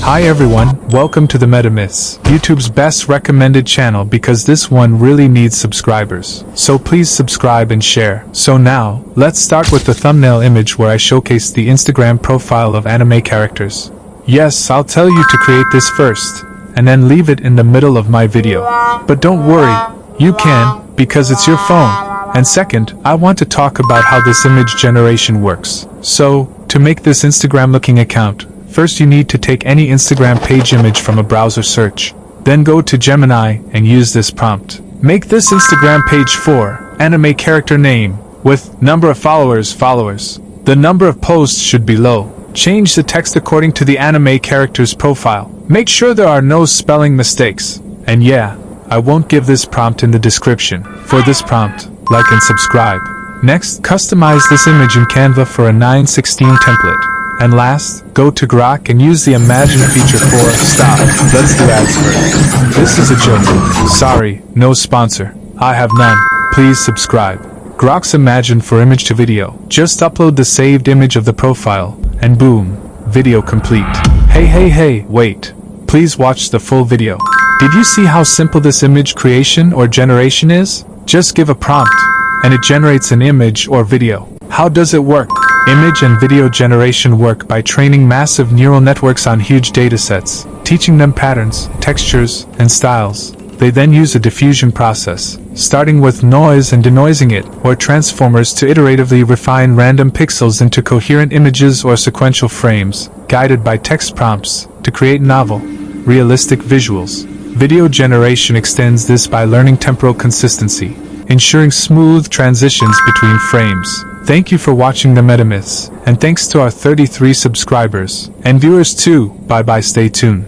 Hi everyone, welcome to the MetaMyths, YouTube's best recommended channel because this one really needs subscribers. So please subscribe and share. So now, let's start with the thumbnail image where I showcase the Instagram profile of anime characters. Yes, I'll tell you to create this first, and then leave it in the middle of my video. But don't worry, you can, because it's your phone. And second, I want to talk about how this image generation works. So, to make this Instagram looking account, first you need to take any Instagram page image from a browser search. Then go to Gemini and use this prompt. Make this Instagram page for anime character name with number of followers. The number of posts should be low. Change the text according to the anime character's profile. Make sure there are no spelling mistakes. And yeah, I won't give this prompt in the description. For this prompt, like and subscribe. Next, customize this image in Canva for a 9:16 template. And last, go to Grok and use the Imagine feature for stop. Let's do ads first. This is a joke. Sorry, no sponsor. I have none. Please subscribe. Grok's Imagine for image to video. Just upload the saved image of the profile, and boom, video complete. Hey, wait. Please watch the full video. Did you see how simple this image creation or generation is? Just give a prompt, and it generates an image or video. How does it work? Image and video generation work by training massive neural networks on huge datasets, teaching them patterns, textures, and styles. They then use a diffusion process, starting with noise and denoising it, or transformers to iteratively refine random pixels into coherent images or sequential frames, guided by text prompts, to create novel, realistic visuals. Video generation extends this by learning temporal consistency, ensuring smooth transitions between frames. Thank you for watching the MetaMyths, and thanks to our 33 subscribers, and viewers too. Bye bye, stay tuned.